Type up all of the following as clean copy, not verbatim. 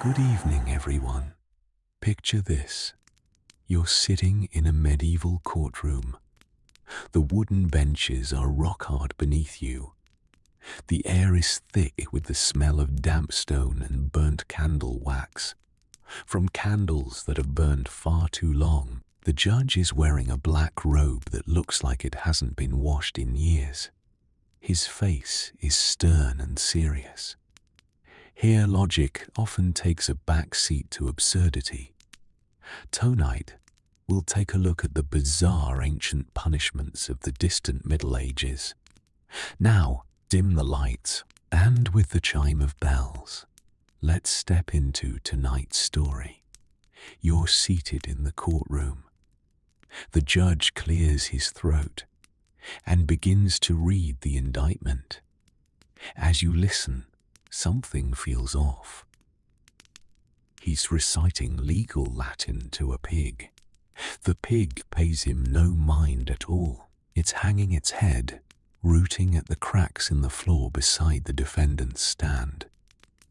Good evening, everyone. Picture this. You're sitting in a medieval courtroom. The wooden benches are rock hard beneath you. The air is thick with the smell of damp stone and burnt candle wax. From candles that have burned far too long, the judge is wearing a black robe that looks like it hasn't been washed in years. His face is stern and serious. Here logic often takes a back seat to absurdity. Tonight, we'll take a look at the bizarre ancient punishments of the distant Middle Ages. Now, dim the lights, and with the chime of bells, let's step into tonight's story. You're seated in the courtroom. The judge clears his throat and begins to read the indictment. As you listen, something feels off. He's reciting legal Latin to a pig. The pig pays him no mind at all. It's hanging its head, rooting at the cracks in the floor beside the defendant's stand,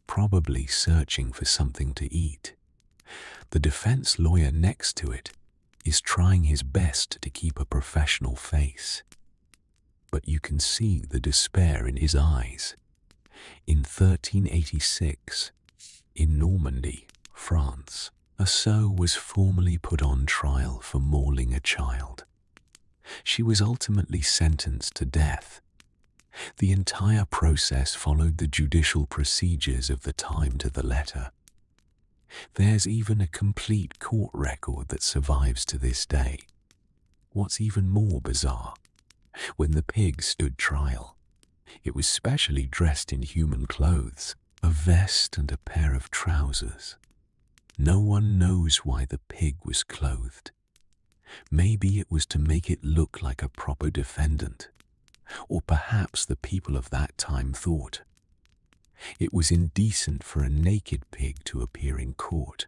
probably searching for something to eat. The defense lawyer next to it is trying his best to keep a professional face, but you can see the despair in his eyes. In 1386, in Normandy, France, a sow was formally put on trial for mauling a child. She was ultimately sentenced to death. The entire process followed the judicial procedures of the time to the letter. There's even a complete court record that survives to this day. What's even more bizarre, when the pig stood trial, it was specially dressed in human clothes, a vest and a pair of trousers. No one knows why the pig was clothed. Maybe it was to make it look like a proper defendant, or perhaps the people of that time thought it was indecent for a naked pig to appear in court.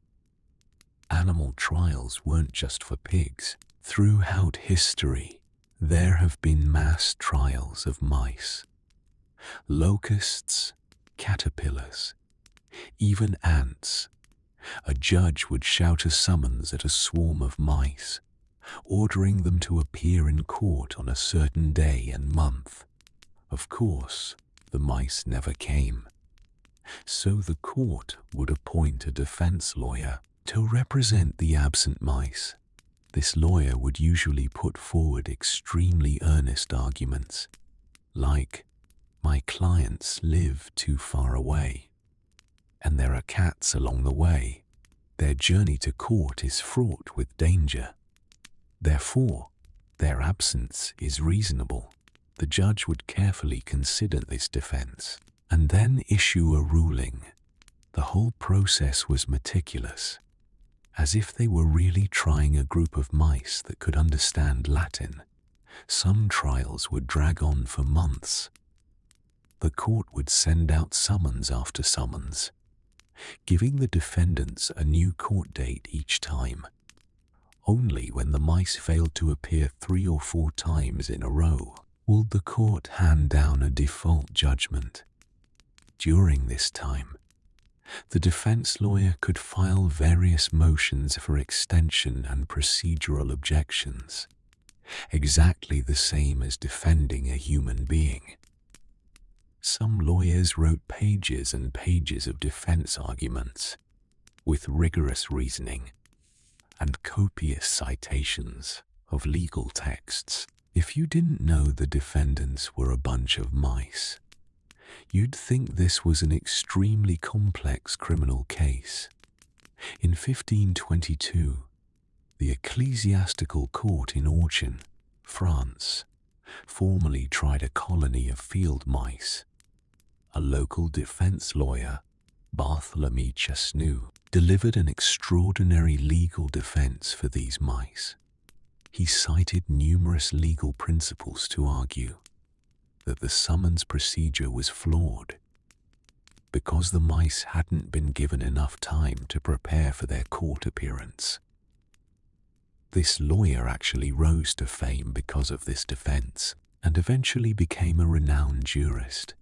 Animal trials weren't just for pigs. Throughout history, there have been mass trials of mice, locusts, caterpillars, even ants. A judge would shout a summons at a swarm of mice, ordering them to appear in court on a certain day and month. Of course, the mice never came. So the court would appoint a defense lawyer to represent the absent mice. This lawyer would usually put forward extremely earnest arguments, like, "My clients live too far away, and there are cats along the way. Their journey to court is fraught with danger. Therefore, their absence is reasonable." The judge would carefully consider this defense and then issue a ruling. The whole process was meticulous, as if they were really trying a group of mice that could understand Latin. Some trials would drag on for months. The court would send out summons after summons, giving the defendants a new court date each time. Only when the mice failed to appear 3 or 4 times in a row would the court hand down a default judgment. During this time, the defense lawyer could file various motions for extension and procedural objections, exactly the same as defending a human being. Some lawyers wrote pages and pages of defense arguments, with rigorous reasoning and copious citations of legal texts. If you didn't know the defendants were a bunch of mice, you'd think this was an extremely complex criminal case. In 1522, the Ecclesiastical Court in Auchin, France, formally tried a colony of field mice. A local defense lawyer, Bartholomew Chesnu, delivered an extraordinary legal defense for these mice. He cited numerous legal principles to argue that the summons procedure was flawed because the mice hadn't been given enough time to prepare for their court appearance. This lawyer actually rose to fame because of this defense and eventually became a renowned jurist.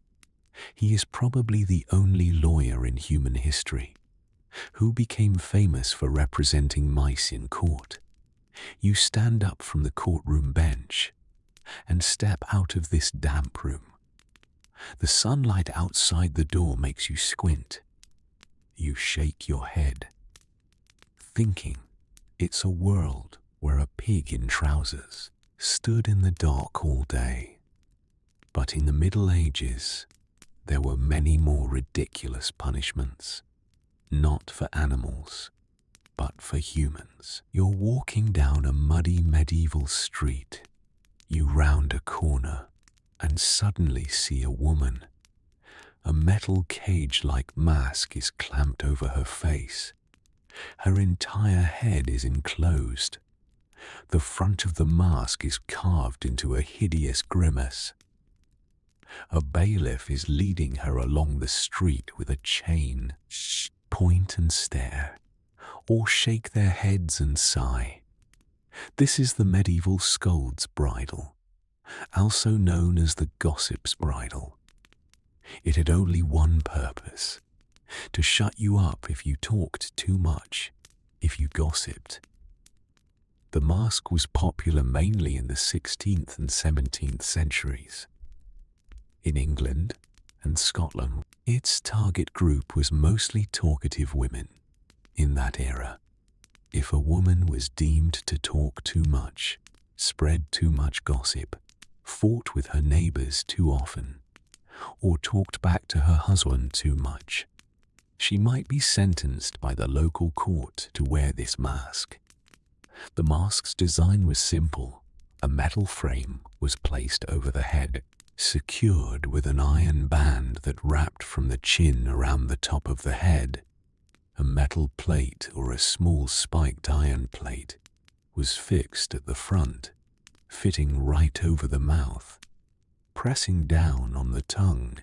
He is probably the only lawyer in human history who became famous for representing mice in court. You stand up from the courtroom bench and step out of this damp room. The sunlight outside the door makes you squint. You shake your head, thinking it's a world where a pig in trousers stood in the dark all day. But in the Middle Ages, there were many more ridiculous punishments, not for animals, but for humans. You're walking down a muddy medieval street. You round a corner and suddenly see a woman. A metal cage-like mask is clamped over her face. Her entire head is enclosed. The front of the mask is carved into a hideous grimace. A bailiff is leading her along the street with a chain. Point and stare, or shake their heads and sigh. This is the medieval Scold's bridle, also known as the gossip's bridle. It had only one purpose: to shut you up if you talked too much, if you gossiped. The mask was popular mainly in the 16th and 17th centuries. In England and Scotland, its target group was mostly talkative women. In that era, if a woman was deemed to talk too much, spread too much gossip, fought with her neighbors too often, or talked back to her husband too much, she might be sentenced by the local court to wear this mask. The mask's design was simple. A metal frame was placed over the head, secured with an iron band that wrapped from the chin around the top of the head. A metal plate or a small spiked iron plate was fixed at the front, fitting right over the mouth, pressing down on the tongue.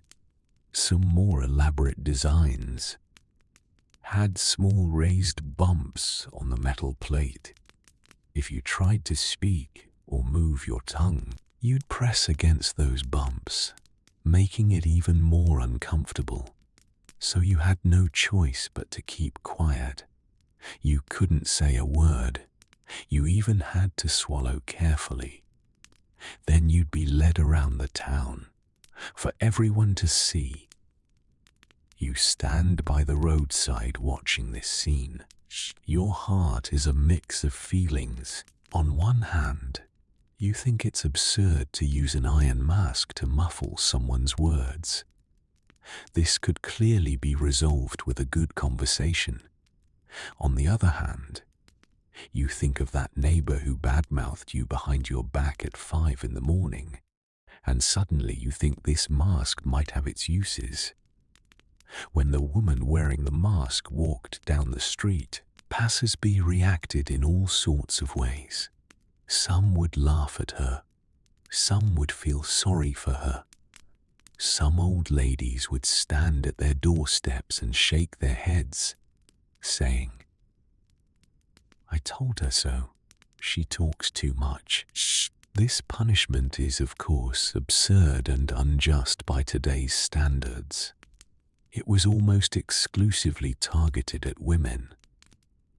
Some more elaborate designs had small raised bumps on the metal plate. If you tried to speak or move your tongue, you'd press against those bumps, making it even more uncomfortable. So you had no choice but to keep quiet. You couldn't say a word. You even had to swallow carefully. Then you'd be led around the town for everyone to see. You stand by the roadside watching this scene. Your heart is a mix of feelings. On one hand, you think it's absurd to use an iron mask to muffle someone's words. This could clearly be resolved with a good conversation. On the other hand, you think of that neighbor who badmouthed you behind your back at 5 in the morning, and suddenly you think this mask might have its uses. When the woman wearing the mask walked down the street, passers-by reacted in all sorts of ways. Some would laugh at her. Some would feel sorry for her. Some old ladies would stand at their doorsteps and shake their heads, saying, "I told her so. She talks too much." This punishment is, of course, absurd and unjust by today's standards. It was almost exclusively targeted at women,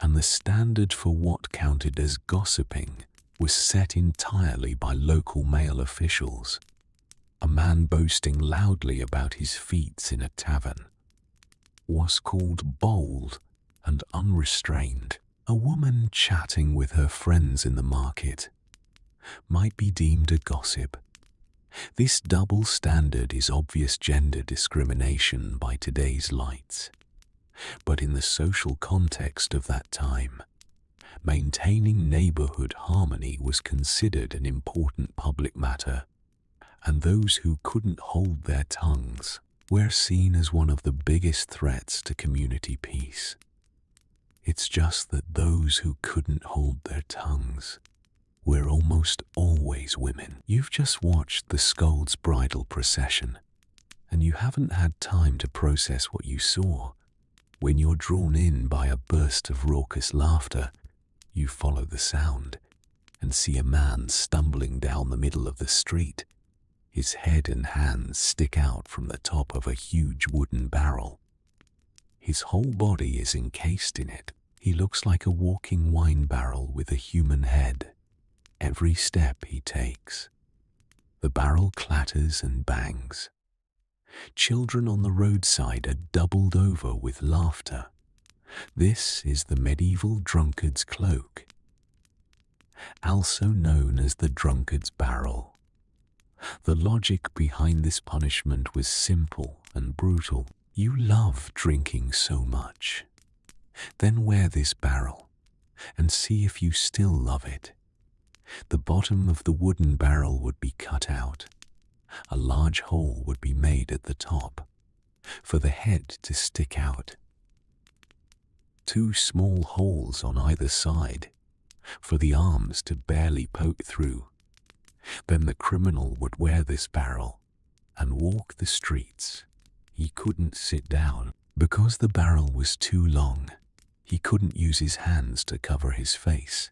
and the standard for what counted as gossiping was set entirely by local male officials. A man boasting loudly about his feats in a tavern was called bold and unrestrained. A woman chatting with her friends in the market might be deemed a gossip. This double standard is obvious gender discrimination by today's lights. But in the social context of that time, maintaining neighborhood harmony was considered an important public matter, and those who couldn't hold their tongues were seen as one of the biggest threats to community peace. It's just that those who couldn't hold their tongues were almost always women. You've just watched the Scold's bridal procession, and you haven't had time to process what you saw. When you're drawn in by a burst of raucous laughter, you follow the sound and see a man stumbling down the middle of the street. His head and hands stick out from the top of a huge wooden barrel. His whole body is encased in it. He looks like a walking wine barrel with a human head. Every step he takes, the barrel clatters and bangs. Children on the roadside are doubled over with laughter. This is the medieval drunkard's cloak, also known as the drunkard's barrel. The logic behind this punishment was simple and brutal. You love drinking so much. Then wear this barrel and see if you still love it. The bottom of the wooden barrel would be cut out. A large hole would be made at the top for the head to stick out. 2 small holes on either side for the arms to barely poke through. Then the criminal would wear this barrel and walk the streets. He couldn't sit down because the barrel was too long. He couldn't use his hands to cover his face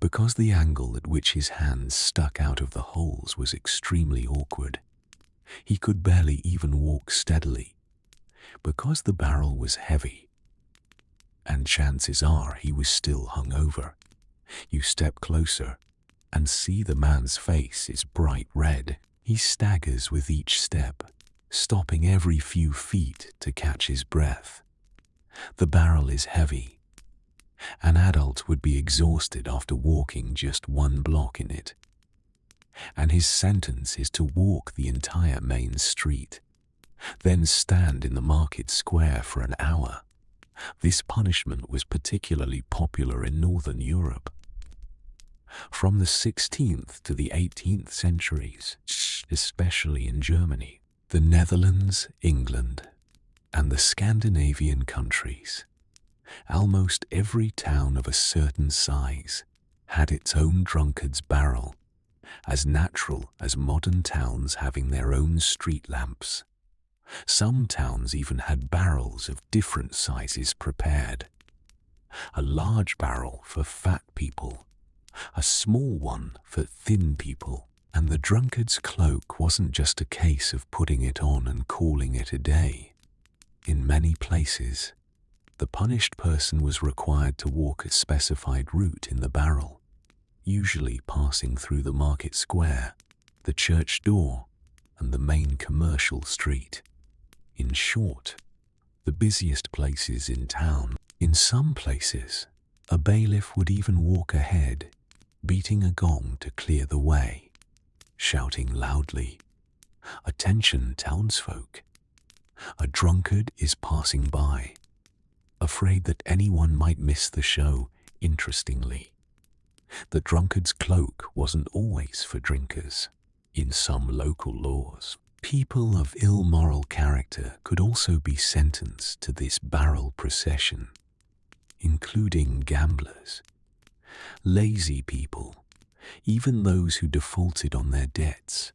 because the angle at which his hands stuck out of the holes was extremely awkward. He could barely even walk steadily because the barrel was heavy, and chances are he was still hungover. You step closer and see the man's face is bright red. He staggers with each step, stopping every few feet to catch his breath. The barrel is heavy. An adult would be exhausted after walking just 1 block in it. And his sentence is to walk the entire main street, then stand in the market square for an hour. This punishment was particularly popular in Northern Europe. From the 16th to the 18th centuries, especially in Germany, the Netherlands, England, and the Scandinavian countries, almost every town of a certain size had its own drunkard's barrel, as natural as modern towns having their own street lamps. Some towns even had barrels of different sizes prepared. A large barrel for fat people, a small one for thin people, and the drunkard's cloak wasn't just a case of putting it on and calling it a day. In many places, the punished person was required to walk a specified route in the barrel, usually passing through the market square, the church door, and the main commercial street. In short, the busiest places in town. In some places, a bailiff would even walk ahead, beating a gong to clear the way, shouting loudly, "Attention, townsfolk! A drunkard is passing by," afraid that anyone might miss the show. Interestingly, the drunkard's cloak wasn't always for drinkers. In some local laws, people of ill moral character could also be sentenced to this barrel procession, including gamblers, lazy people, even those who defaulted on their debts.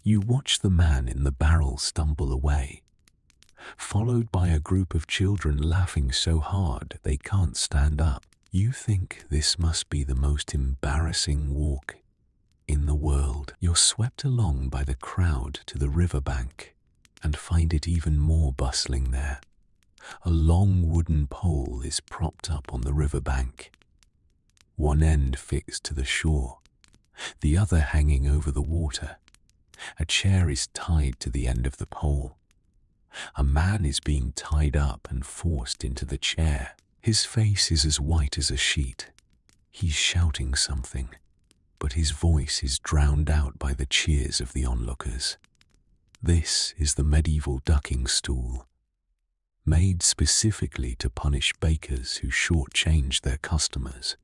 You watch the man in the barrel stumble away, followed by a group of children laughing so hard they can't stand up. You think this must be the most embarrassing walk in the world. You're swept along by the crowd to the riverbank and find it even more bustling there. A long wooden pole is propped up on the riverbank, one end fixed to the shore, the other hanging over the water. A chair is tied to the end of the pole. A man is being tied up and forced into the chair. His face is as white as a sheet. He's shouting something, but his voice is drowned out by the cheers of the onlookers. This is the medieval ducking stool, made specifically to punish bakers who shortchanged their customers.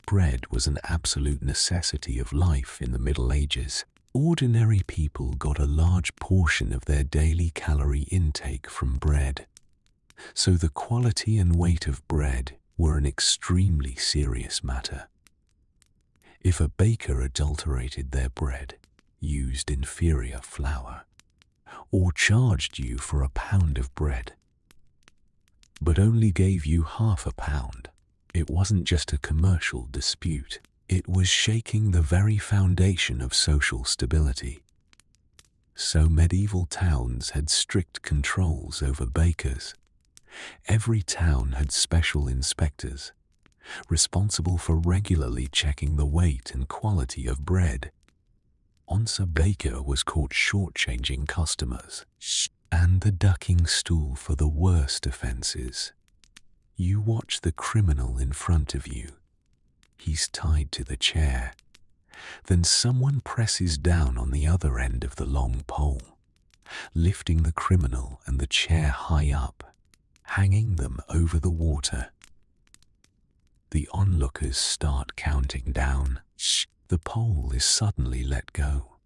Bread was an absolute necessity of life in the Middle Ages. Ordinary people got a large portion of their daily calorie intake from bread, so the quality and weight of bread were an extremely serious matter. If a baker adulterated their bread, used inferior flour, or charged you for a pound of bread, but only gave you half a pound, it wasn't just a commercial dispute. It was shaking the very foundation of social stability. So medieval towns had strict controls over bakers. Every town had special inspectors, responsible for regularly checking the weight and quality of bread. Once a baker was caught shortchanging customers, and the ducking stool for the worst offences. You watch the criminal in front of you. He's tied to the chair. Then someone presses down on the other end of the long pole, lifting the criminal and the chair high up, hanging them over the water. The onlookers start counting down. The pole is suddenly let go,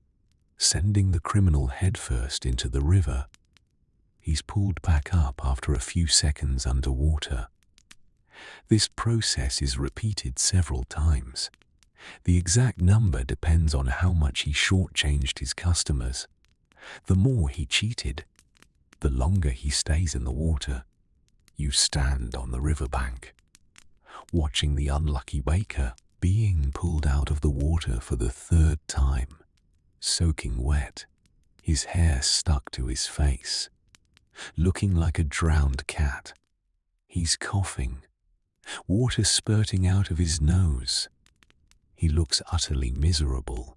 sending the criminal headfirst into the river. He's pulled back up after a few seconds underwater. This process is repeated several times. The exact number depends on how much he shortchanged his customers. The more he cheated, the longer he stays in the water. You stand on the riverbank, watching the unlucky baker being pulled out of the water for the third time, soaking wet, his hair stuck to his face, looking like a drowned cat. He's coughing, water spurting out of his nose. He looks utterly miserable.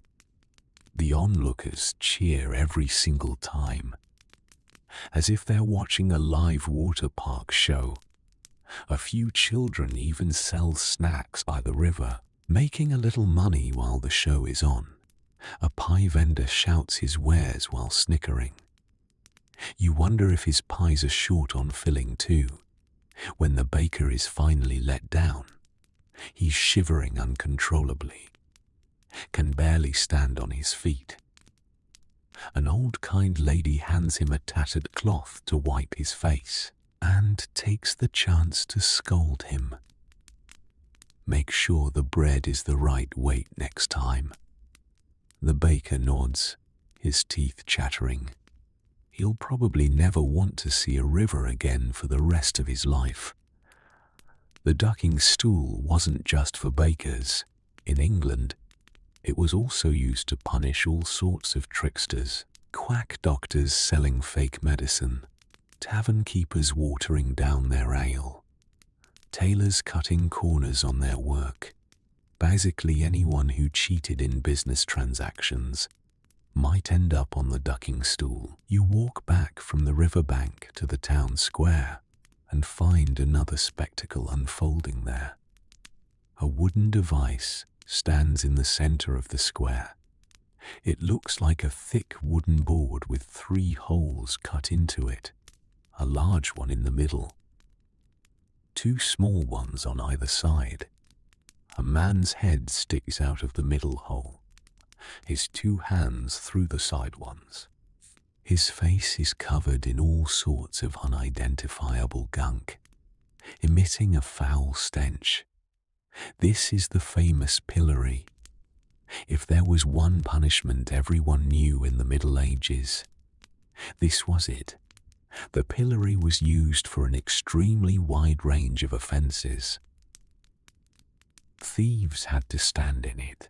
The onlookers cheer every single time, as if they're watching a live water park show. A few children even sell snacks by the river, making a little money while the show is on. A pie vendor shouts his wares while snickering. You wonder if his pies are short on filling too. When the baker is finally let down, he's shivering uncontrollably, can barely stand on his feet. An old kind lady hands him a tattered cloth to wipe his face and takes the chance to scold him. Make sure the bread is the right weight next time. The baker nods, his teeth chattering. He'll probably never want to see a river again for the rest of his life. The ducking stool wasn't just for bakers. In England, it was also used to punish all sorts of tricksters, quack doctors selling fake medicine, tavern keepers watering down their ale, tailors cutting corners on their work. Basically anyone who cheated in business transactions might end up on the ducking stool. You walk back from the riverbank to the town square and find another spectacle unfolding there. A wooden device stands in the center of the square. It looks like a thick wooden board with 3 holes cut into it, a large one in the middle, 2 small ones on either side. A man's head sticks out of the middle hole, his 2 hands through the side ones. His face is covered in all sorts of unidentifiable gunk, emitting a foul stench. This is the famous pillory. If there was one punishment everyone knew in the Middle Ages, this was it. The pillory was used for an extremely wide range of offences. Thieves had to stand in it.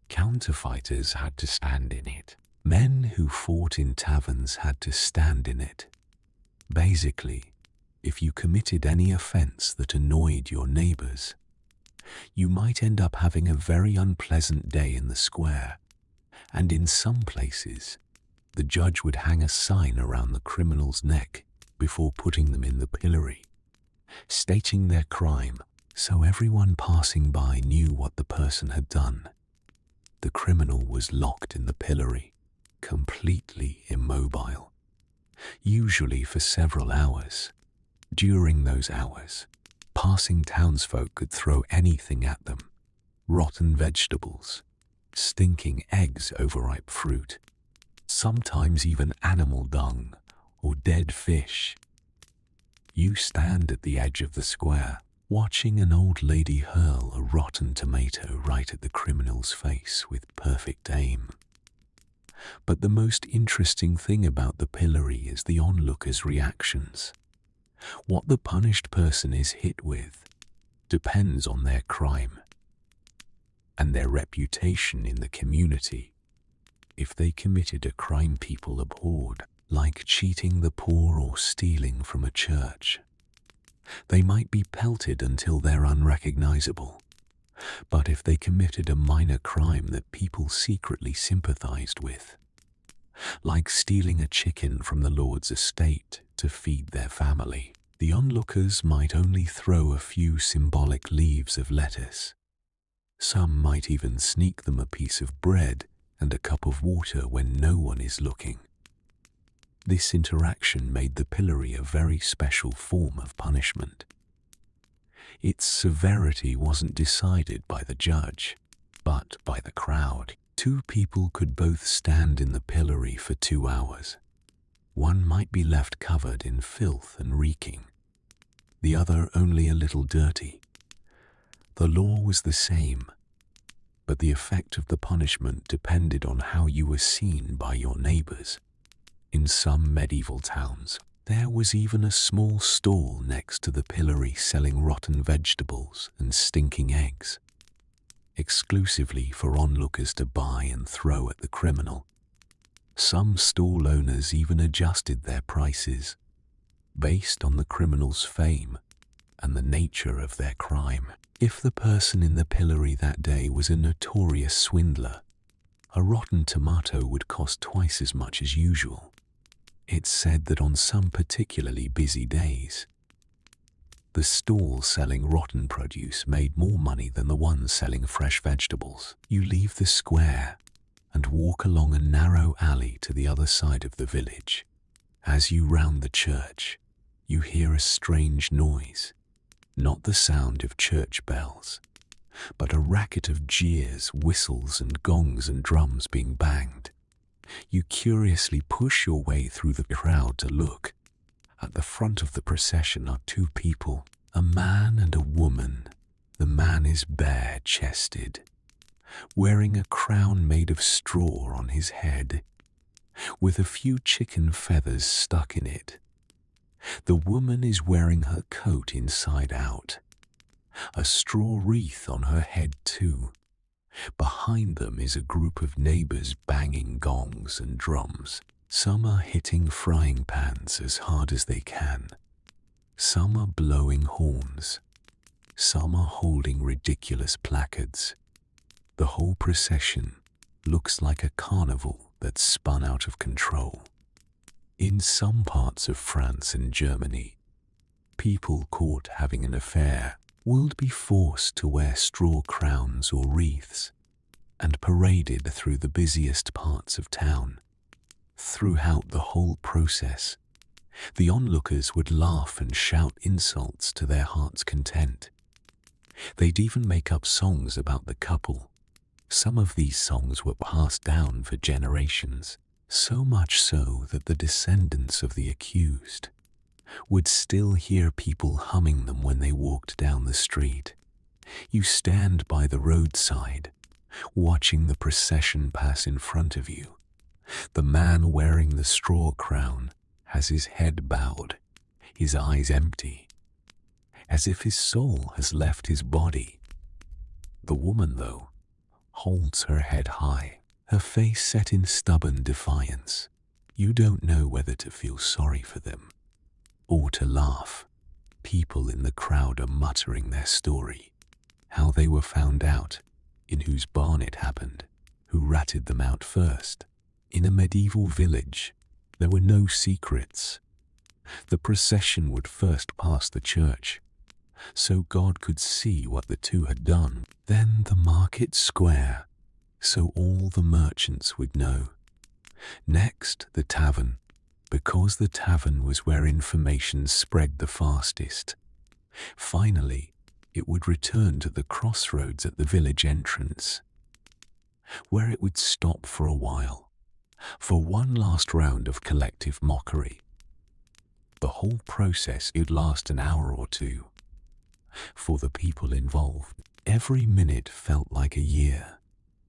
Counterfeiters had to stand in it. Men who fought in taverns had to stand in it. Basically, if you committed any offence that annoyed your neighbours, you might end up having a very unpleasant day in the square, and in some places, the judge would hang a sign around the criminal's neck before putting them in the pillory, stating their crime so everyone passing by knew what the person had done. The criminal was locked in the pillory, completely immobile, usually for several hours. During those hours, passing townsfolk could throw anything at them: rotten vegetables, stinking eggs, overripe fruit, sometimes even animal dung or dead fish. You stand at the edge of the square, watching an old lady hurl a rotten tomato right at the criminal's face with perfect aim. But the most interesting thing about the pillory is the onlookers' reactions. What the punished person is hit with depends on their crime and their reputation in the community. If they committed a crime people abhorred, like cheating the poor or stealing from a church, They might be pelted until they're unrecognizable, but if they committed a minor crime that people secretly sympathized with, like stealing a chicken from the Lord's estate to feed their family, the onlookers might only throw a few symbolic leaves of lettuce. Some might even sneak them a piece of bread and a cup of water when no one is looking. This interaction made the pillory a very special form of punishment. Its severity wasn't decided by the judge, but by the crowd. 2 people could both stand in the pillory for 2 hours. One might be left covered in filth and reeking, the other only a little dirty. The law was the same, but the effect of the punishment depended on how you were seen by your neighbors. In some medieval towns, there was even a small stall next to the pillory selling rotten vegetables and stinking eggs, exclusively for onlookers to buy and throw at the criminal. Some stall owners even adjusted their prices based on the criminal's fame and the nature of their crime. If the person in the pillory that day was a notorious swindler, a rotten tomato would cost twice as much as usual. It's said that on some particularly busy days, the stall selling rotten produce made more money than the one selling fresh vegetables. You leave the square and walk along a narrow alley to the other side of the village. As you round the church, you hear a strange noise, not the sound of church bells, but a racket of jeers, whistles and gongs and drums being banged. You curiously push your way through the crowd to look. At the front of the procession are 2 people, a man and a woman. The man is bare-chested, wearing a crown made of straw on his head, with a few chicken feathers stuck in it. The woman is wearing her coat inside out, a straw wreath on her head too. Behind them is a group of neighbors banging gongs and drums. Some are hitting frying pans as hard as they can. Some are blowing horns. Some are holding ridiculous placards. The whole procession looks like a carnival that's spun out of control. In some parts of France and Germany, people caught having an affair would be forced to wear straw crowns or wreaths and paraded through the busiest parts of town. Throughout the whole process, the onlookers would laugh and shout insults to their heart's content. They'd even make up songs about the couple. Some of these songs were passed down for generations, so much so that the descendants of the accused would still hear people humming them when they walked down the street. You stand by the roadside, watching the procession pass in front of you. The man wearing the straw crown has his head bowed, his eyes empty, as if his soul has left his body. The woman, though, holds her head high, her face set in stubborn defiance. You don't know whether to feel sorry for them or to laugh. People in the crowd are muttering their story, how they were found out, in whose barn it happened, who ratted them out first. In a medieval village, there were no secrets. The procession would first pass the church, so God could see what the 2 had done. Then the market square, so all the merchants would know. Next, the tavern, because the tavern was where information spread the fastest. Finally, it would return to the crossroads at the village entrance, where it would stop for a while, for one last round of collective mockery. The whole process would last an hour or 2. For the people involved, every minute felt like a year.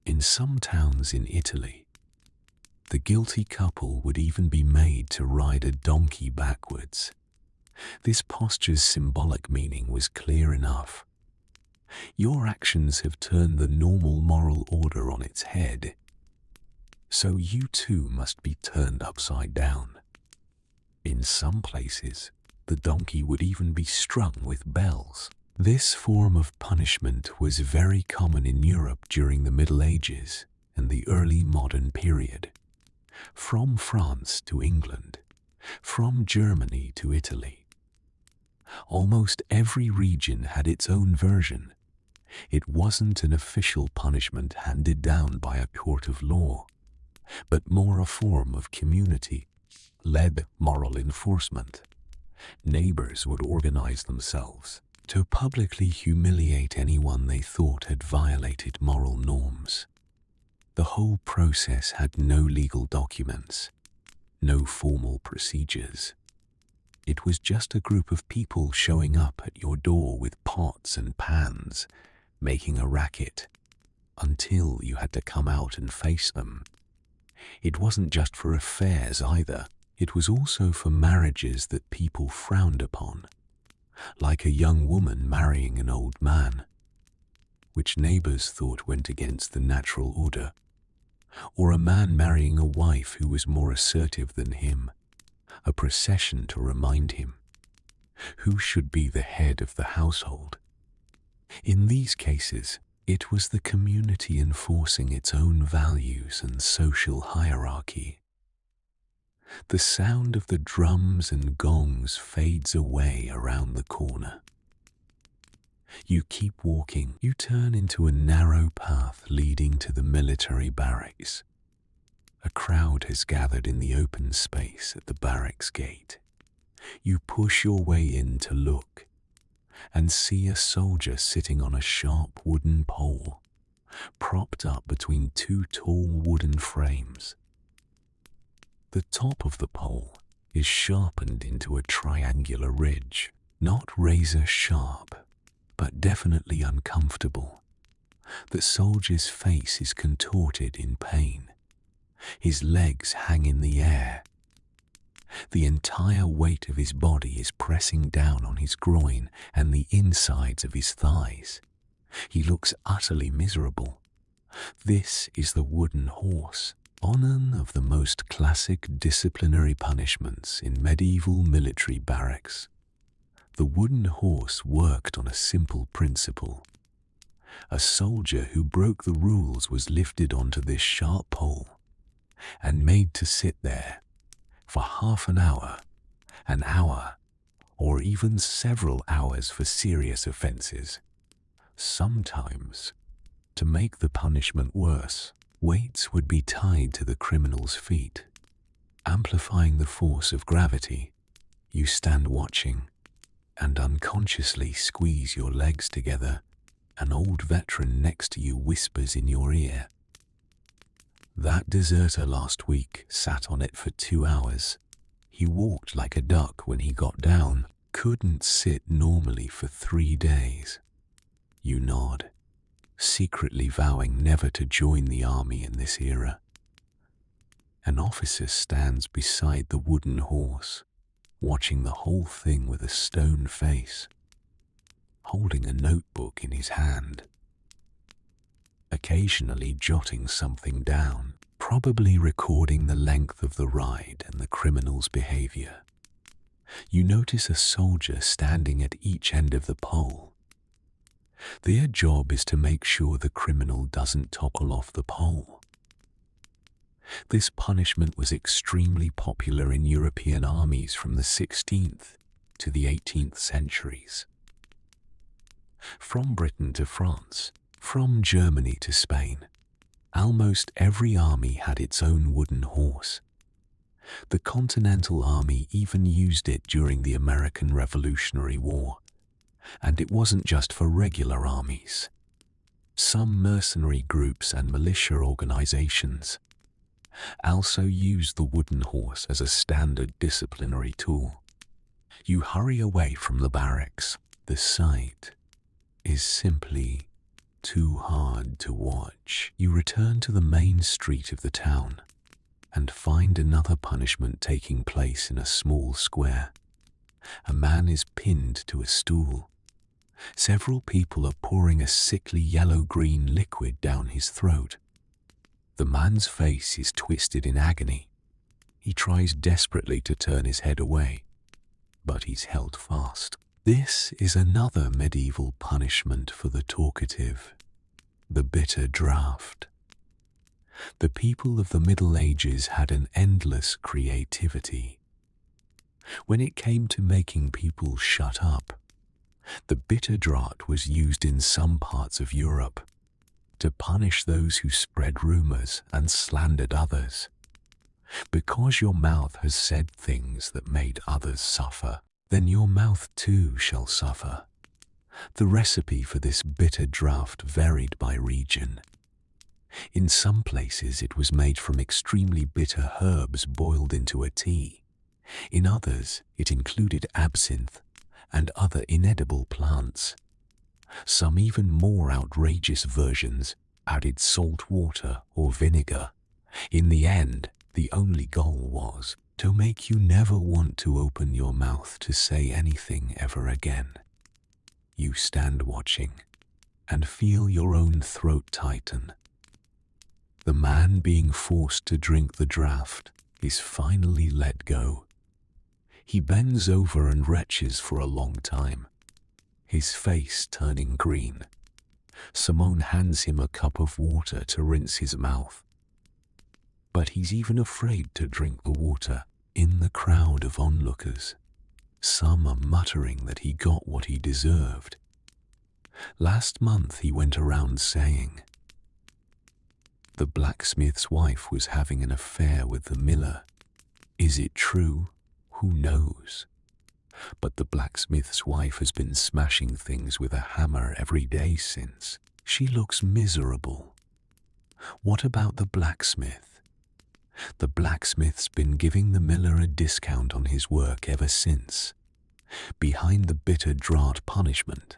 In some towns in Italy, the guilty couple would even be made to ride a donkey backwards. This posture's symbolic meaning was clear enough. Your actions have turned the normal moral order on its head, so you too must be turned upside down. In some places, the donkey would even be strung with bells. This form of punishment was very common in Europe during the Middle Ages and the early modern period. From France to England, from Germany to Italy. Almost every region had its own version. It wasn't an official punishment handed down by a court of law, but more a form of community-led moral enforcement. Neighbors would organize themselves to publicly humiliate anyone they thought had violated moral norms. The whole process had no legal documents, no formal procedures. It was just a group of people showing up at your door with pots and pans, making a racket, until you had to come out and face them. It wasn't just for affairs either. It was also for marriages that people frowned upon, like a young woman marrying an old man, which neighbors thought went against the natural order, or a man marrying a wife who was more assertive than him, a procession to remind him who should be the head of the household. In these cases, it was the community enforcing its own values and social hierarchy. The sound of the drums and gongs fades away around the corner. You keep walking. You turn into a narrow path leading to the military barracks. A crowd has gathered in the open space at the barracks gate. You push your way in to look and see a soldier sitting on a sharp wooden pole, propped up between two tall wooden frames. The top of the pole is sharpened into a triangular ridge, not razor sharp, but definitely uncomfortable. The soldier's face is contorted in pain. His legs hang in the air. The entire weight of his body is pressing down on his groin and the insides of his thighs. He looks utterly miserable. This is the wooden horse, one of the most classic disciplinary punishments in medieval military barracks. The wooden horse worked on a simple principle. A soldier who broke the rules was lifted onto this sharp pole and made to sit there for half an hour, or even several hours for serious offenses. Sometimes, to make the punishment worse, weights would be tied to the criminal's feet. Amplifying the force of gravity, you stand watching and unconsciously squeeze your legs together. An old veteran next to you whispers in your ear, "That deserter last week sat on it for 2 hours. He walked like a duck when he got down, couldn't sit normally for 3 days." You nod, secretly vowing never to join the army in this era. An officer stands beside the wooden horse, watching the whole thing with a stone face, holding a notebook in his hand, occasionally jotting something down, probably recording the length of the ride and the criminal's behavior. You notice a soldier standing at each end of the pole. Their job is to make sure the criminal doesn't topple off the pole. This punishment was extremely popular in European armies from the 16th to the 18th centuries. From Britain to France, from Germany to Spain, almost every army had its own wooden horse. The Continental Army even used it during the American Revolutionary War, and it wasn't just for regular armies. Some mercenary groups and militia organizations also used the wooden horse as a standard disciplinary tool. You hurry away from the barracks. The sight is simply too hard to watch. You return to the main street of the town and find another punishment taking place in a small square. A man is pinned to a stool. Several people are pouring a sickly yellow-green liquid down his throat. The man's face is twisted in agony. He tries desperately to turn his head away, but he's held fast. This is another medieval punishment for the talkative, the bitter draught. The people of the Middle Ages had an endless creativity. When it came to making people shut up, the bitter draught was used in some parts of Europe to punish those who spread rumors and slandered others. Because your mouth has said things that made others suffer, then your mouth too shall suffer. The recipe for this bitter draught varied by region. In some places it was made from extremely bitter herbs boiled into a tea. In others it included absinthe and other inedible plants. Some even more outrageous versions added salt water or vinegar. In the end, the only goal was to make you never want to open your mouth to say anything ever again. You stand watching and feel your own throat tighten. The man being forced to drink the draught is finally let go. He bends over and retches for a long time, his face turning green. Simone hands him a cup of water to rinse his mouth. But he's even afraid to drink the water. In the crowd of onlookers, some are muttering that he got what he deserved. Last month he went around saying, "The blacksmith's wife was having an affair with the miller. Is it true? Who knows? But the blacksmith's wife has been smashing things with a hammer every day since. She looks miserable. What about the blacksmith? The blacksmith's been giving the miller a discount on his work ever since." Behind the bitter draught punishment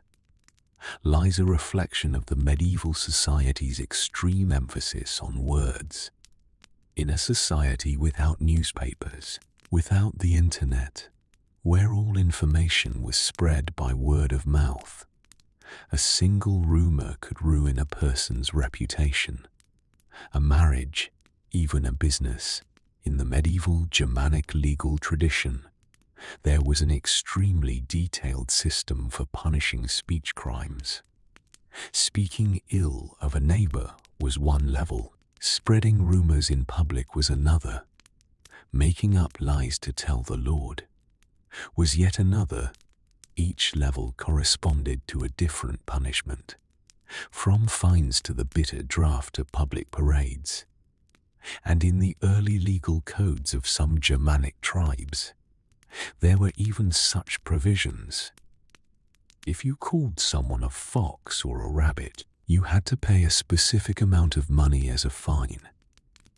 lies a reflection of the medieval society's extreme emphasis on words. In a society without newspapers, without the internet, where all information was spread by word of mouth, a single rumor could ruin a person's reputation, a marriage, even a business. In the medieval Germanic legal tradition, there was an extremely detailed system for punishing speech crimes. Speaking ill of a neighbor was one level, spreading rumors in public was another, making up lies to tell the Lord was yet another. Each level corresponded to a different punishment, from fines to the bitter draught to public parades. And in the early legal codes of some Germanic tribes, there were even such provisions. If you called someone a fox or a rabbit, you had to pay a specific amount of money as a fine.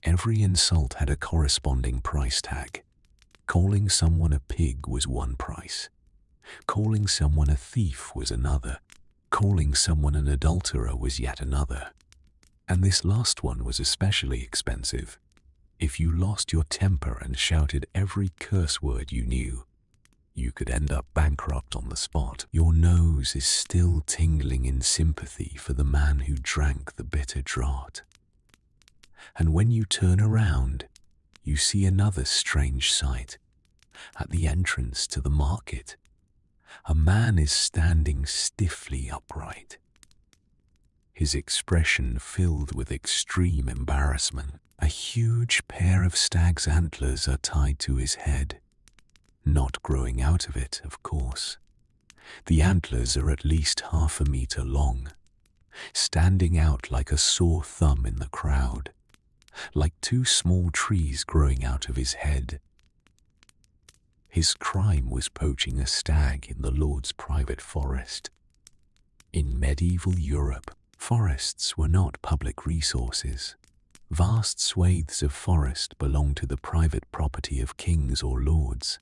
Every insult had a corresponding price tag. Calling someone a pig was one price. Calling someone a thief was another. Calling someone an adulterer was yet another. And this last one was especially expensive. If you lost your temper and shouted every curse word you knew, you could end up bankrupt on the spot. Your nose is still tingling in sympathy for the man who drank the bitter draught. And when you turn around, you see another strange sight. At the entrance to the market, a man is standing stiffly upright, his expression filled with extreme embarrassment. A huge pair of stag's antlers are tied to his head, not growing out of it, of course. The antlers are at least 1/2 meter long, standing out like a sore thumb in the crowd, like 2 small trees growing out of his head. His crime was poaching a stag in the Lord's private forest. In medieval Europe, forests were not public resources. Vast swathes of forest belonged to the private property of kings or lords.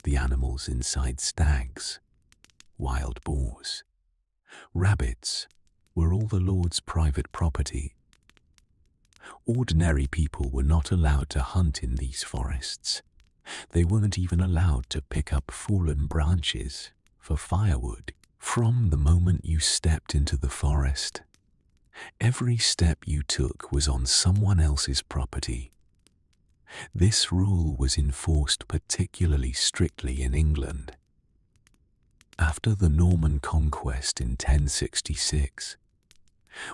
The animals inside stags, wild boars, rabbits were all the lord's private property. Ordinary people were not allowed to hunt in these forests. They weren't even allowed to pick up fallen branches for firewood. From the moment you stepped into the forest, every step you took was on someone else's property. This rule was enforced particularly strictly in England, After the Norman conquest in 1066,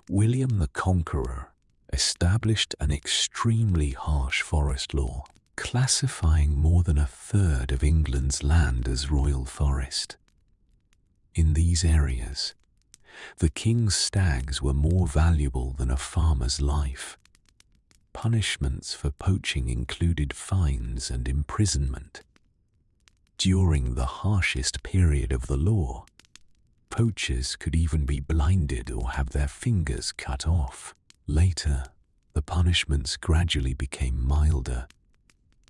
William the Conqueror established an extremely harsh forest law, classifying more than a third of England's land as royal forest. In these areas, the king's stags were more valuable than a farmer's life. Punishments for poaching included fines and imprisonment. During the harshest period of the law, poachers could even be blinded or have their fingers cut off. Later, the punishments gradually became milder,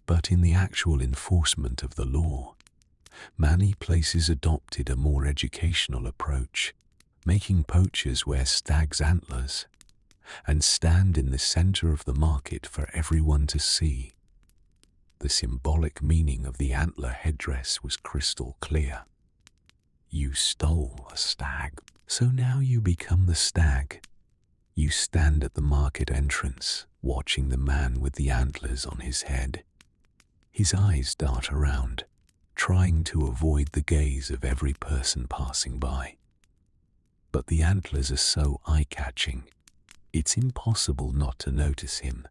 but in the actual enforcement of the law, many places adopted a more educational approach, making poachers wear stag's antlers and stand in the center of the market for everyone to see. The symbolic meaning of the antler headdress was crystal clear. You stole a stag, so now you become the stag. You stand at the market entrance, watching the man with the antlers on his head. His eyes dart around, trying to avoid the gaze of every person passing by. But the antlers are so eye-catching, it's impossible not to notice him.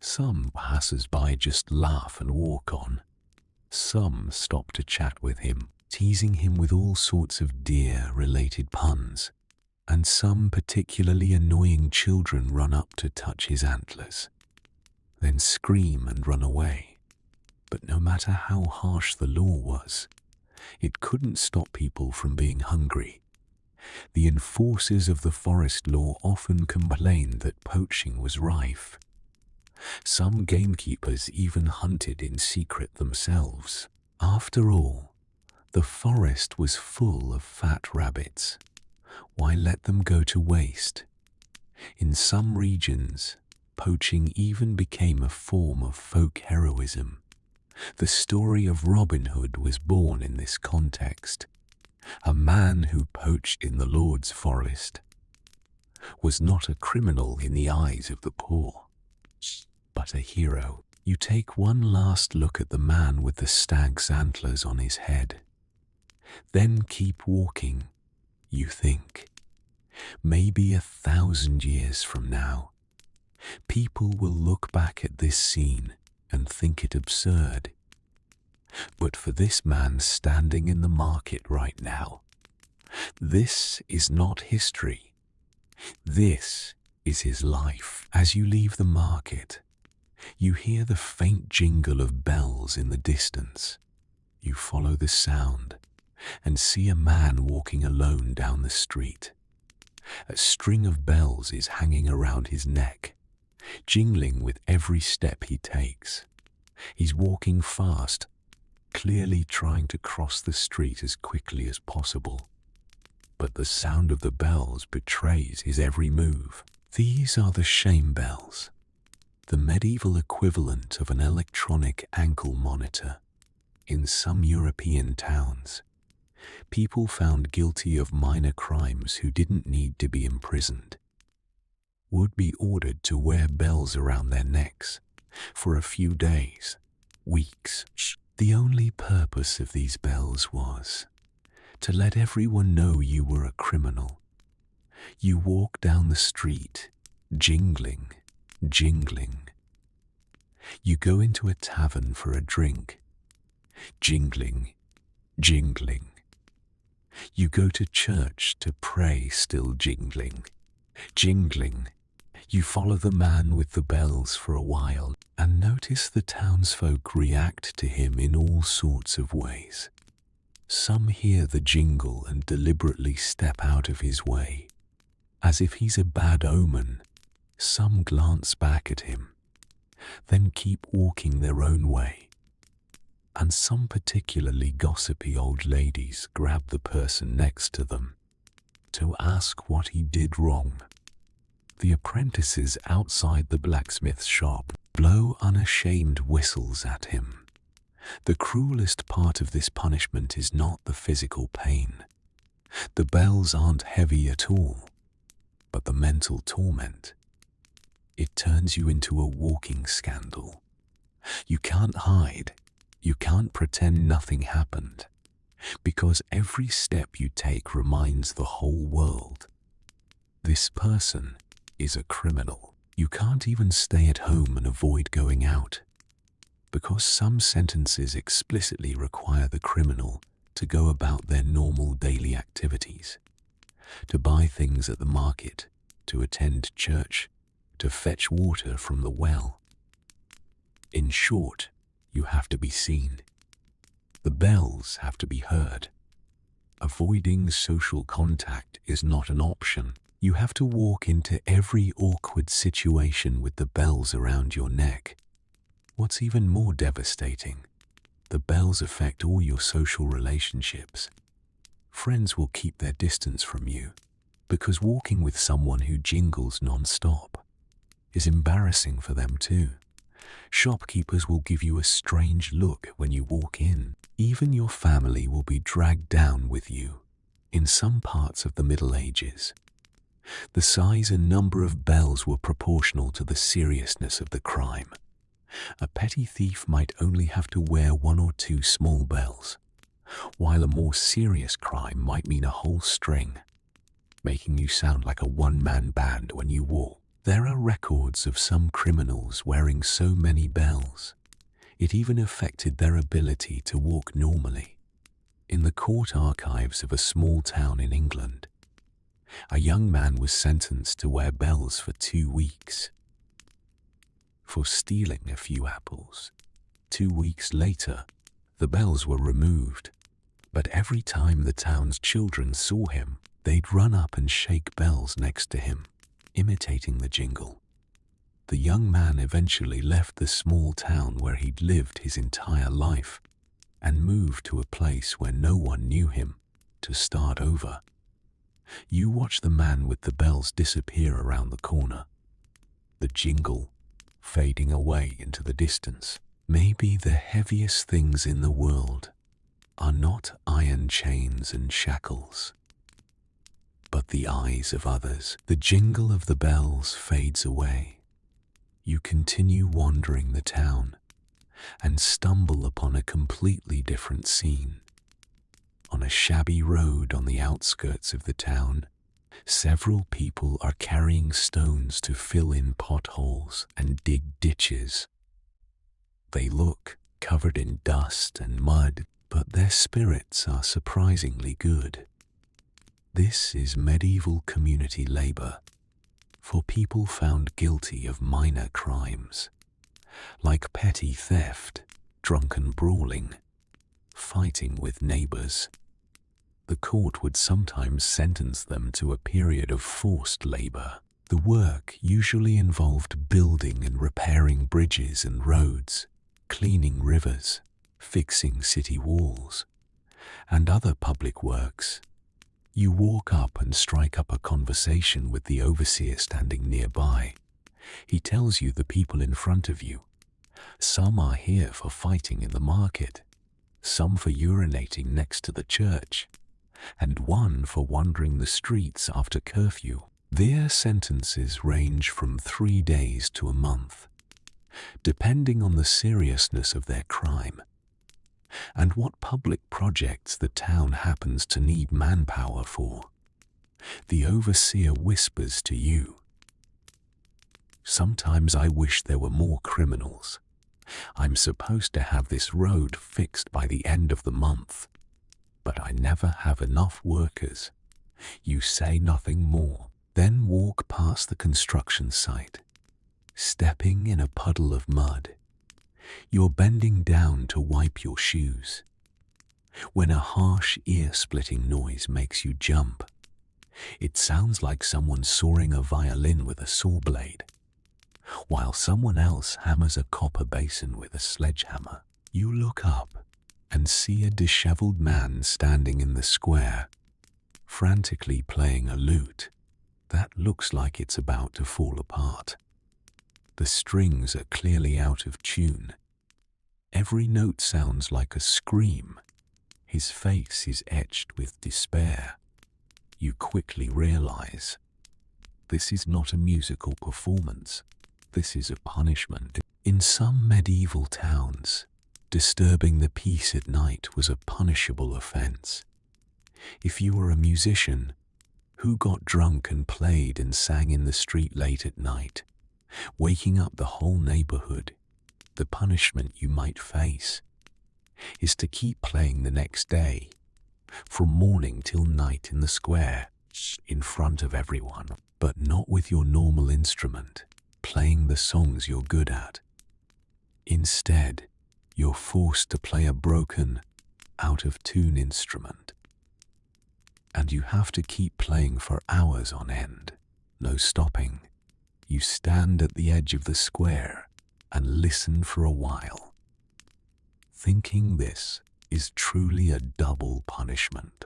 Some passers-by just laugh and walk on. Some stop to chat with him, teasing him with all sorts of deer-related puns. And some particularly annoying children run up to touch his antlers, then scream and run away. But no matter how harsh the law was, it couldn't stop people from being hungry. The enforcers of the forest law often complained that poaching was rife. Some gamekeepers even hunted in secret themselves. After all, the forest was full of fat rabbits. Why let them go to waste? In some regions, poaching even became a form of folk heroism. The story of Robin Hood was born in this context. A man who poached in the Lord's forest was not a criminal in the eyes of the poor, but a hero. You take one last look at the man with the stag's antlers on his head. Then keep walking. You think, maybe 1,000 years from now, people will look back at this scene and think it absurd. But for this man standing in the market right now, this is not history. This is his life. As you leave the market, you hear the faint jingle of bells in the distance. You follow the sound and see a man walking alone down the street. A string of bells is hanging around his neck, jingling with every step he takes. He's walking fast, clearly trying to cross the street as quickly as possible. But the sound of the bells betrays his every move. These are the shame bells, the medieval equivalent of an electronic ankle monitor. In some European towns, people found guilty of minor crimes who didn't need to be imprisoned would be ordered to wear bells around their necks for a few days, weeks. The only purpose of these bells was to let everyone know you were a criminal. You walk down the street, jingling, jingling. You go into a tavern for a drink, jingling, jingling. You go to church to pray, still jingling, jingling. You follow the man with the bells for a while and notice the townsfolk react to him in all sorts of ways. Some hear the jingle and deliberately step out of his way, as if he's a bad omen. Some glance back at him, then keep walking their own way. And some particularly gossipy old ladies grab the person next to them to ask what he did wrong. The apprentices outside the blacksmith's shop blow unashamed whistles at him. The cruelest part of this punishment is not the physical pain. The bells aren't heavy at all, but the mental torment. It turns you into a walking scandal. You can't hide. You can't pretend nothing happened. because every step you take reminds the whole world, this person is a criminal. You can't even stay at home and avoid going out, because some sentences explicitly require the criminal to go about their normal daily activities, to buy things at the market, to attend church, to fetch water from the well. In short, you have to be seen. The bells have to be heard. Avoiding social contact is not an option. You have to walk into every awkward situation with the bells around your neck. What's even more devastating, the bells affect all your social relationships. Friends will keep their distance from you because walking with someone who jingles non-stop is embarrassing for them too. Shopkeepers will give you a strange look when you walk in. Even your family will be dragged down with you. In some parts of the Middle Ages, the size and number of bells were proportional to the seriousness of the crime. A petty thief might only have to wear 1 or 2 small bells, while a more serious crime might mean a whole string, making you sound like a one-man band when you walk. There are records of some criminals wearing so many bells, it even affected their ability to walk normally. In the court archives of a small town in England, a young man was sentenced to wear bells for 2 weeks for stealing a few apples. 2 weeks later, the bells were removed, but every time the town's children saw him, they'd run up and shake bells next to him, imitating the jingle. The young man eventually left the small town where he'd lived his entire life and moved to a place where no one knew him to start over. You watch the man with the bells disappear around the corner, the jingle fading away into the distance. Maybe the heaviest things in the world are not iron chains and shackles, but the eyes of others. The jingle of the bells fades away. You continue wandering the town and stumble upon a completely different scene. On a shabby road on the outskirts of the town, several people are carrying stones to fill in potholes and dig ditches. They look covered in dust and mud, but their spirits are surprisingly good. This is medieval community labor for people found guilty of minor crimes, like petty theft, drunken brawling, fighting with neighbors. The court would sometimes sentence them to a period of forced labor. The work usually involved building and repairing bridges and roads, cleaning rivers, fixing city walls, and other public works. You walk up and strike up a conversation with the overseer standing nearby. He tells you the people in front of you. Some are here for fighting in the market, some for urinating next to the church, and one for wandering the streets after curfew. Their sentences range from 3 days to a month, depending on the seriousness of their crime and what public projects the town happens to need manpower for. The overseer whispers to you, "Sometimes I wish there were more criminals. I'm supposed to have this road fixed by the end of the month, but I never have enough workers." You say nothing more, then walk past the construction site, stepping in a puddle of mud. You're bending down to wipe your shoes when a harsh ear-splitting noise makes you jump. It sounds like someone sawing a violin with a saw blade, while someone else hammers a copper basin with a sledgehammer. You look up and see a disheveled man standing in the square, frantically playing a lute that looks like it's about to fall apart. The strings are clearly out of tune. Every note sounds like a scream. His face is etched with despair. You quickly realize this is not a musical performance. This is a punishment. In some medieval towns, Disturbing the peace at night was a punishable offense. If you were a musician who got drunk and played and sang in the street late at night, waking up the whole neighborhood, the punishment you might face is to keep playing the next day, from morning till night in the square, in front of everyone, but not with your normal instrument, playing the songs you're good at. Instead, you're forced to play a broken, out-of-tune instrument. And you have to keep playing for hours on end, no stopping. You stand at the edge of the square and listen for a while, thinking this is truly a double punishment,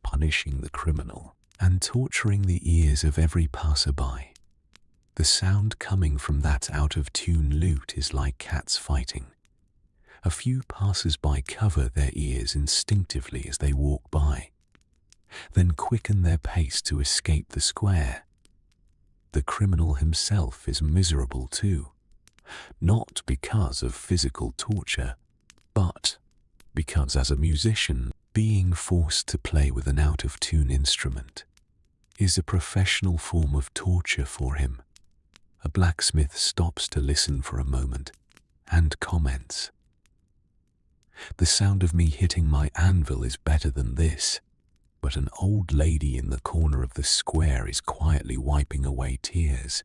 punishing the criminal and torturing the ears of every passerby. The sound coming from that out-of-tune lute is like cats fighting. A few passers-by cover their ears instinctively as they walk by, then quicken their pace to escape the square. The criminal himself is miserable too, not because of physical torture, but because as a musician, being forced to play with an out-of-tune instrument is a professional form of torture for him. A blacksmith stops to listen for a moment and comments, "The sound of me hitting my anvil is better than this." But an old lady in the corner of the square is quietly wiping away tears.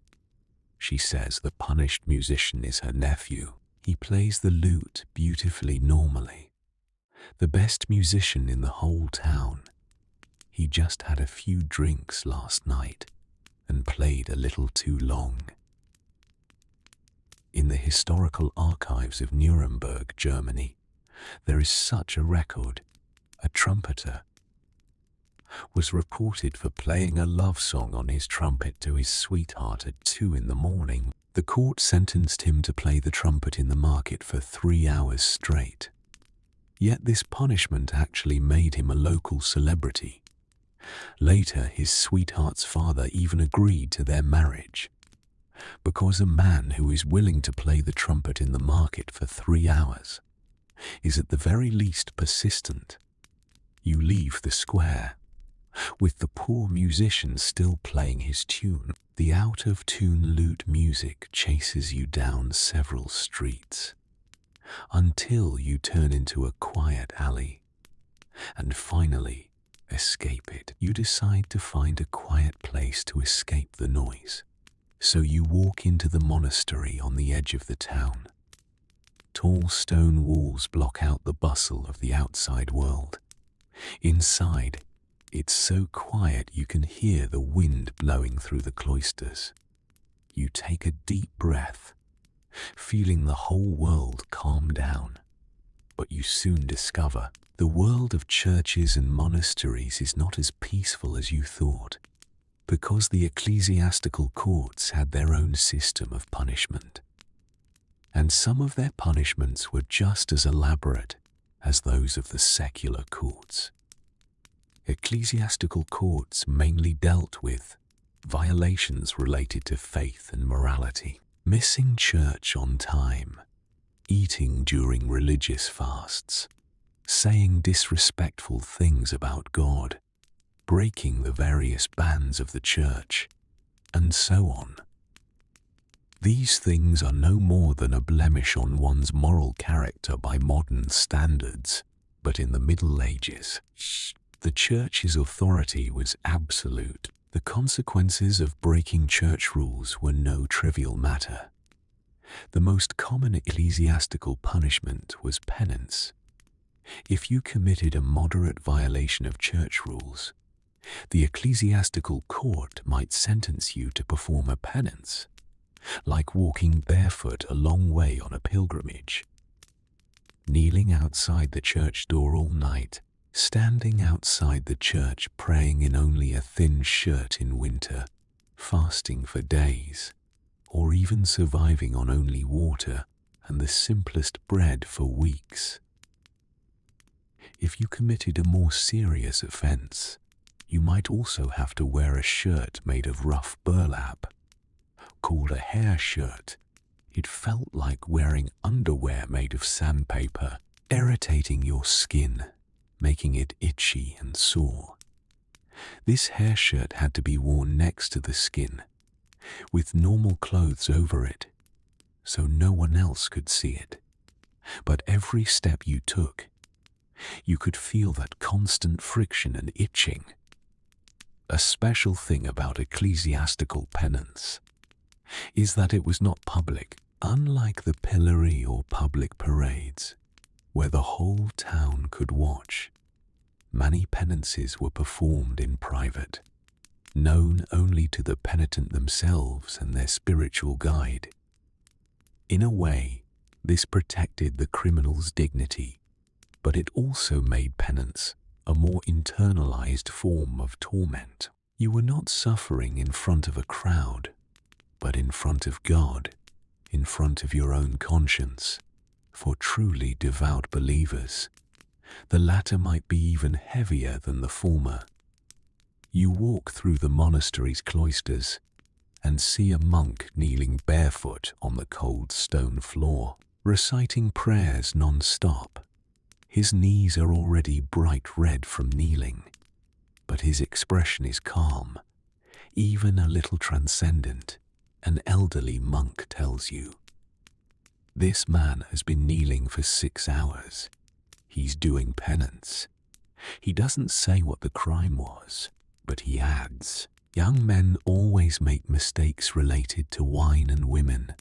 She says the punished musician is her nephew. He plays the lute beautifully normally. The best musician in the whole town. He just had a few drinks last night and played a little too long. In the historical archives of Nuremberg, Germany, there is such a record. A trumpeter was reported for playing a love song on his trumpet to his sweetheart at 2 in the morning. The court sentenced him to play the trumpet in the market for 3 hours straight. Yet this punishment actually made him a local celebrity. Later, his sweetheart's father even agreed to their marriage, because a man who is willing to play the trumpet in the market for 3 hours is at the very least persistent. You leave the square with the poor musician still playing his tune. The out-of-tune lute music chases you down several streets until you turn into a quiet alley and finally escape it. You decide to find a quiet place to escape the noise. So you walk into the monastery on the edge of the town. Tall stone walls block out the bustle of the outside world. Inside, it's so quiet you can hear the wind blowing through the cloisters. You take a deep breath, feeling the whole world calm down. But you soon discover the world of churches and monasteries is not as peaceful as you thought, because the ecclesiastical courts had their own system of punishment. And some of their punishments were just as elaborate as those of the secular courts. Ecclesiastical courts mainly dealt with violations related to faith and morality, missing church on time, eating during religious fasts, saying disrespectful things about God, breaking the various bands of the church, and so on. These things are no more than a blemish on one's moral character by modern standards, but in the Middle Ages, the church's authority was absolute. The consequences of breaking church rules were no trivial matter. The most common ecclesiastical punishment was penance. If you committed a moderate violation of church rules, the ecclesiastical court might sentence you to perform a penance, like walking barefoot a long way on a pilgrimage, kneeling outside the church door all night, standing outside the church praying in only a thin shirt in winter, fasting for days, or even surviving on only water and the simplest bread for weeks. If you committed a more serious offense, you might also have to wear a shirt made of rough burlap, called a hair shirt, It felt like wearing underwear made of sandpaper, irritating your skin, making it itchy and sore. This hair shirt had to be worn next to the skin, with normal clothes over it, so no one else could see it. But every step you took, you could feel that constant friction and itching. A special thing about ecclesiastical penance is that it was not public, unlike the pillory or public parades, where the whole town could watch. Many penances were performed in private, known only to the penitent themselves and their spiritual guide. In a way, this protected the criminal's dignity, but it also made penance a more internalized form of torment. You were not suffering in front of a crowd, but in front of God, in front of your own conscience. For truly devout believers, the latter might be even heavier than the former. You walk through the monastery's cloisters and see a monk kneeling barefoot on the cold stone floor, reciting prayers non-stop. His knees are already bright red from kneeling, but his expression is calm, even a little transcendent. An elderly monk tells you, "This man has been kneeling for 6 hours. He's doing penance." He doesn't say what the crime was, but he adds, "Young men always make mistakes related to wine and women."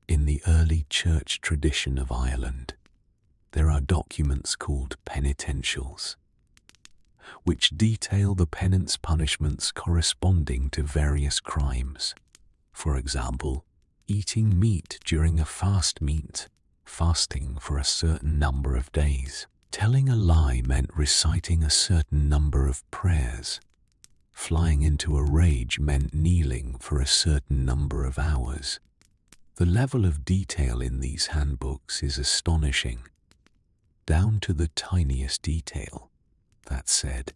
In the early church tradition of Ireland, there are documents called penitentials, which detail the penance punishments corresponding to various crimes. For example, eating meat during a fast meat, fasting for a certain number of days. Telling a lie meant reciting a certain number of prayers. Flying into a rage meant kneeling for a certain number of hours. The level of detail in these handbooks is astonishing, down to the tiniest detail. That said,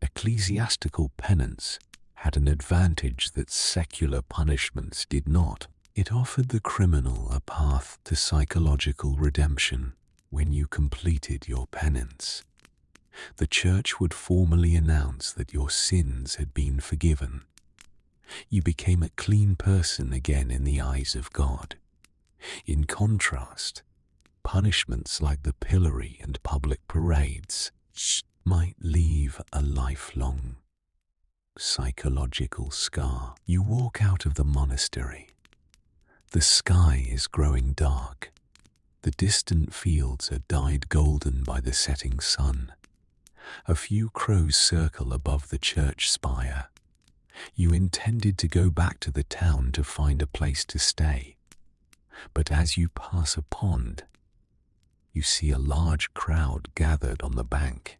ecclesiastical penance had an advantage that secular punishments did not. It offered the criminal a path to psychological redemption. When you completed your penance, the church would formally announce that your sins had been forgiven. You became a clean person again in the eyes of God. In contrast, punishments like the pillory and public parades might leave a lifelong psychological scar. You walk out of the monastery. The sky is growing dark. The distant fields are dyed golden by the setting sun. A few crows circle above the church spire. You intended to go back to the town to find a place to stay. But as you pass a pond, you see a large crowd gathered on the bank.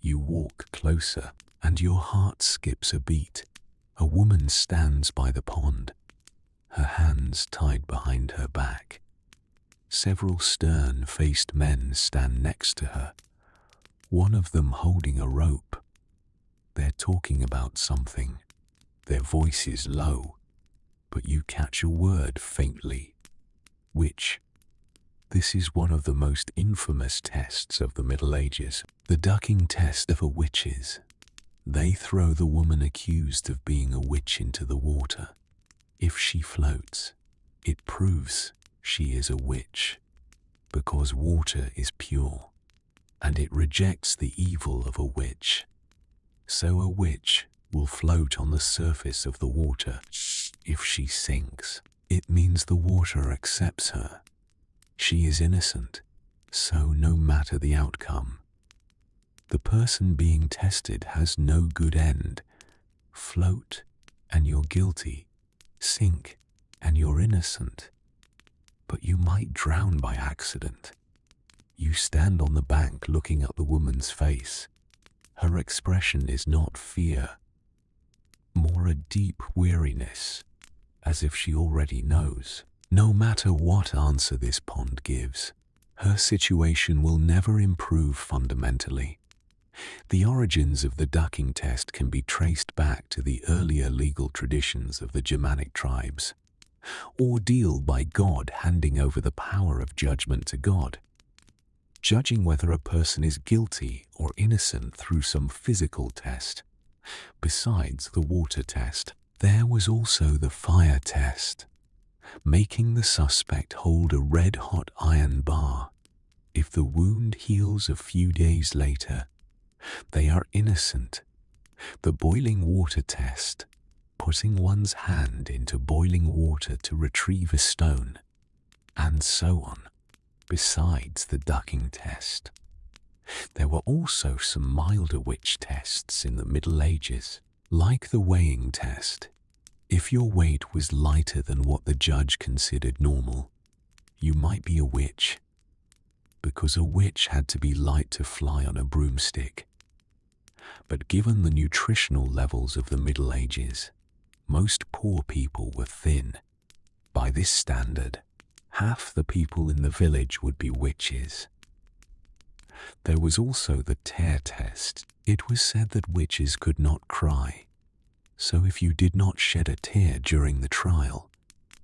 You walk closer, and your heart skips a beat. A woman stands by the pond, her hands tied behind her back. Several stern-faced men stand next to her, one of them holding a rope. They're talking about something. Their voice is low, but you catch a word faintly. Which? This is one of the most infamous tests of the Middle Ages, the ducking test for witches. They throw the woman accused of being a witch into the water. If she floats, it proves she is a witch, because water is pure, and it rejects the evil of a witch. So a witch will float on the surface of the water. If she sinks, it means the water accepts her. She is innocent, so no matter the outcome, the person being tested has no good end. Float, and you're guilty. Sink, and you're innocent. But you might drown by accident. You stand on the bank looking at the woman's face. Her expression is not fear, more a deep weariness, as if she already knows. No matter what answer this pond gives, her situation will never improve fundamentally. The origins of the ducking test can be traced back to the earlier legal traditions of the Germanic tribes. ordeal by God handing over the power of judgment to God, judging whether a person is guilty or innocent through some physical test. Besides the water test, there was also the fire test, making the suspect hold a red-hot iron bar. If the wound heals a few days later, they are innocent. The boiling water test, putting one's hand into boiling water to retrieve a stone, and so on. Besides the ducking test, there were also some milder witch tests in the Middle Ages, like the weighing test. If your weight was lighter than what the judge considered normal, you might be a witch, because a witch had to be light to fly on a broomstick. But given the nutritional levels of the Middle Ages, most poor people were thin. By this standard, half the people in the village would be witches. There was also the tear test. It was said that witches could not cry, so if you did not shed a tear during the trial,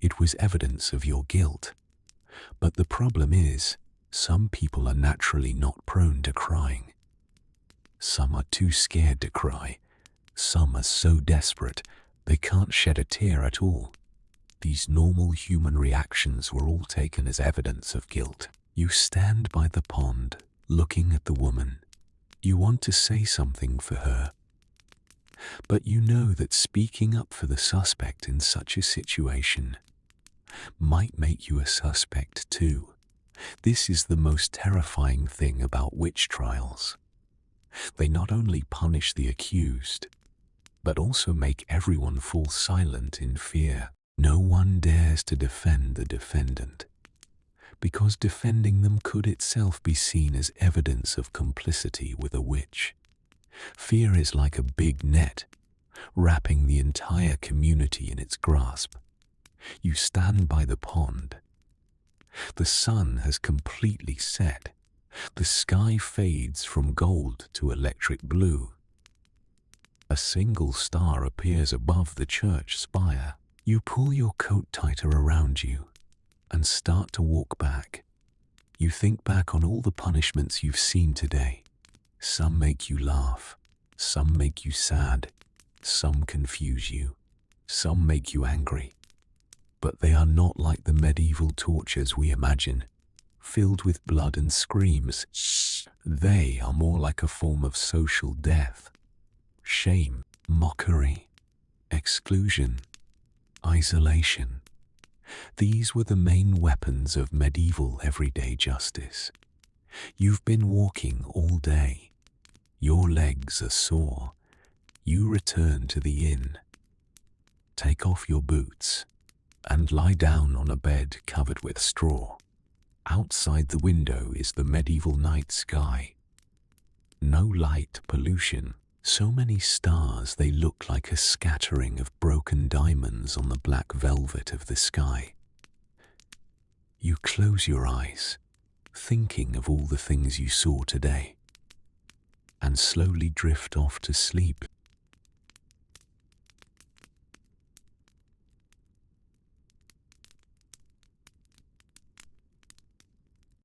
it was evidence of your guilt. But the problem is, some people are naturally not prone to crying. Some are too scared to cry. Some are so desperate they can't shed a tear at all. These normal human reactions were all taken as evidence of guilt. You stand by the pond, looking at the woman. You want to say something for her, but you know that speaking up for the suspect in such a situation might make you a suspect too. This is the most terrifying thing about witch trials. They not only punish the accused, but also make everyone fall silent in fear. No one dares to defend the defendant, because defending them could itself be seen as evidence of complicity with a witch. Fear is like a big net, wrapping the entire community in its grasp. You stand by the pond. The sun has completely set. The sky fades from gold to electric blue. A single star appears above the church spire. You pull your coat tighter around you and start to walk back. You think back on all the punishments you've seen today. Some make you laugh, some make you sad, some confuse you, some make you angry. But they are not like the medieval tortures we imagine, filled with blood and screams. They are more like a form of social death. Shame, mockery, exclusion, isolation. These were the main weapons of medieval everyday justice. You've been walking all day. Your legs are sore. You return to the inn. Take off your boots and lie down on a bed covered with straw. Outside the window is the medieval night sky. No light pollution. So many stars they look like a scattering of broken diamonds on the black velvet of the sky. You close your eyes, thinking of all the things you saw today, and slowly drift off to sleep.